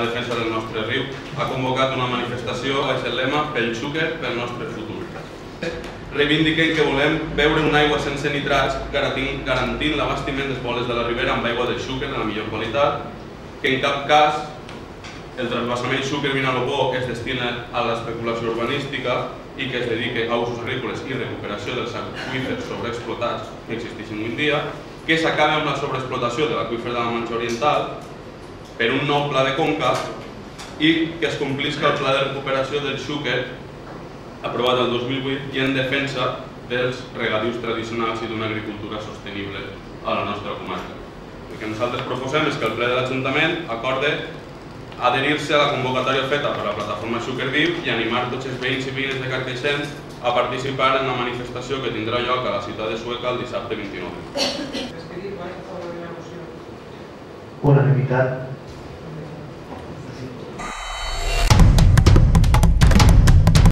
defensa del nostre riu, ha convocat una manifestació a el lema pel xúquer, pel nostre futur. Reivindiquen que volem beure una aigua sense nitrats, garantint l'abastiment dels pobles de la Ribera amb aigua de xúquer de la millor qualitat, que en cap cas el transvasament xúquer-Vinalopó es destina a l'especulació urbanística i que es dedique a usos agrícoles i recuperació dels aqüífers sobreexplotats que existeixen avui en dia, que s'acabi amb la sobreexplotació de l'aqüífer de la Manxa Oriental per un nou pla de conca i que es complisca el pla de recuperació del xúquer aprovat el 2008 i en defensa dels regadius tradicionals i d'una agricultura sostenible a la nostra comarca. El que nosaltres proposem és que el ple de l'Ajuntament acorde adherir-se a la convocatòria feta per la plataforma Xúquer Viu i animar tots els veïns i veïnes de Carcaixent a participar en la manifestació que tindrà lloc a la ciutat de Sueca el dissabte 29. Unanimitat.